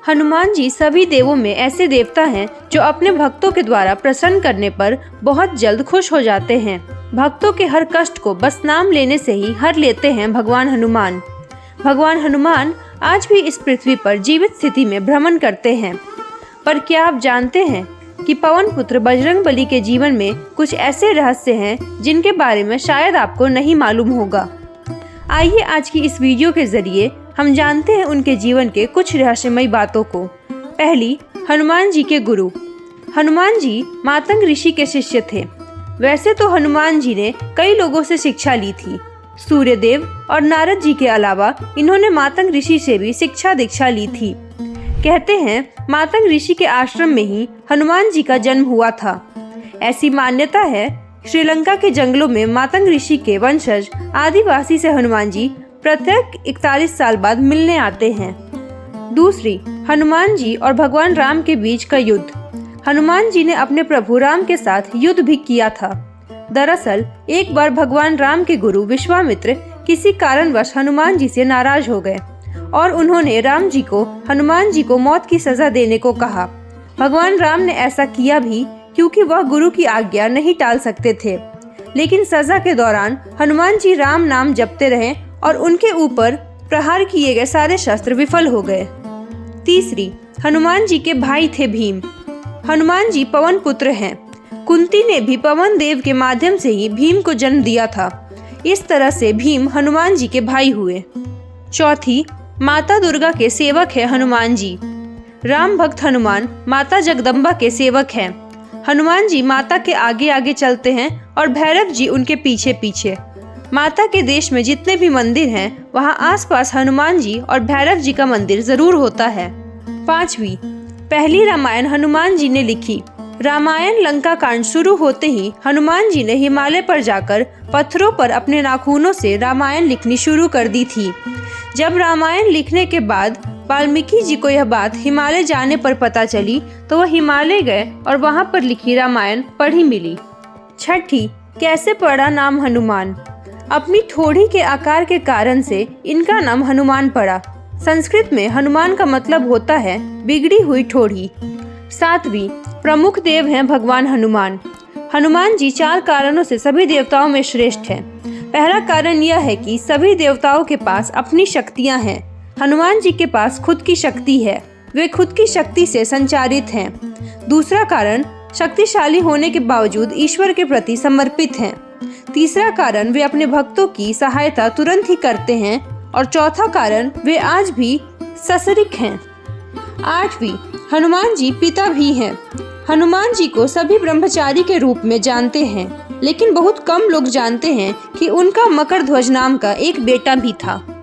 हनुमान जी सभी देवों में ऐसे देवता हैं जो अपने भक्तों के द्वारा प्रसन्न करने पर बहुत जल्द खुश हो जाते हैं। भक्तों के हर कष्ट को बस नाम लेने से ही हर लेते हैं भगवान हनुमान। भगवान हनुमान आज भी इस पृथ्वी पर जीवित स्थिति में भ्रमण करते हैं। पर क्या आप जानते हैं कि पवन पुत्र बजरंगबली के जीवन में कुछ ऐसे रहस्य हैं जिनके बारे में शायद आपको नहीं मालूम होगा। आइए आज की इस वीडियो के जरिए हम जानते हैं उनके जीवन के कुछ रहस्यमयी बातों को। पहली, हनुमान जी के गुरु। हनुमान जी मातंग ऋषि के शिष्य थे। वैसे तो हनुमान जी ने कई लोगों से शिक्षा ली थी। सूर्यदेव और नारद जी के अलावा इन्होंने मातंग ऋषि से भी शिक्षा दीक्षा ली थी। कहते हैं मातंग ऋषि के आश्रम में ही हनुमान जी का जन्म हुआ था। ऐसी मान्यता है श्रीलंका के जंगलों में मातंग ऋषि के वंशज आदिवासी से हनुमान जी प्रत्येक 41 साल बाद मिलने आते हैं। दूसरी, हनुमान जी और भगवान राम के बीच का युद्ध। हनुमान जी ने अपने प्रभु राम के साथ युद्ध भी किया था। दरअसल एक बार भगवान राम के गुरु विश्वामित्र किसी कारणवश हनुमान जी से नाराज हो गए और उन्होंने राम जी को हनुमान जी को मौत की सजा देने को कहा। भगवान राम ने ऐसा किया भी क्योंकि वह गुरु की आज्ञा नहीं टाल सकते थे। लेकिन सजा के दौरान हनुमान जी राम नाम जपते रहे और उनके ऊपर प्रहार किए गए सारे शस्त्र विफल हो गए। तीसरी, हनुमान जी के भाई थे भीम। हनुमान जी पवन पुत्र हैं। कुंती ने भी पवन देव के माध्यम से ही भीम को जन्म दिया था। इस तरह से भीम हनुमान जी के भाई हुए। चौथी, माता दुर्गा के सेवक है हनुमान जी। राम भक्त हनुमान माता जगदम्बा के सेवक हैं। हनुमान जी माता के आगे आगे चलते हैं और भैरव जी उनके पीछे पीछे। माता के देश में जितने भी मंदिर हैं वहाँ आसपास हनुमान जी और भैरव जी का मंदिर जरूर होता है। पांचवी, पहली रामायण हनुमान जी ने लिखी। रामायण लंका कांड शुरू होते ही हनुमान जी ने हिमालय पर जाकर पत्थरों पर अपने नाखूनों से रामायण लिखनी शुरू कर दी थी। जब रामायण लिखने के बाद वाल्मीकि जी को यह बात हिमालय जाने पर पता चली तो वह हिमालय गए और वहां पर लिखी रामायण पढ़ी मिली। छठी, कैसे पड़ा नाम हनुमान। अपनी ठोड़ी के आकार के कारण से इनका नाम हनुमान पड़ा। संस्कृत में हनुमान का मतलब होता है बिगड़ी हुई ठोड़ी। सातवीं, प्रमुख देव हैं भगवान हनुमान। हनुमान जी 4 कारणों से सभी देवताओं में श्रेष्ठ हैं। पहला कारण यह है कि सभी देवताओं के पास अपनी शक्तियां हैं। हनुमान जी के पास खुद की शक्ति है। वे खुद की शक्ति से संचारित हैं। दूसरा कारण, शक्तिशाली होने के बावजूद ईश्वर के प्रति समर्पित हैं। तीसरा कारण, वे अपने भक्तों की सहायता तुरंत ही करते हैं। और चौथा कारण, वे आज भी ससरिक हैं। 8वीं, हनुमान जी पिता भी हैं। हनुमान जी को सभी ब्रह्मचारी के रूप में जानते हैं, लेकिन बहुत कम लोग जानते हैं कि उनका मकर ध्वज नाम का एक बेटा भी था।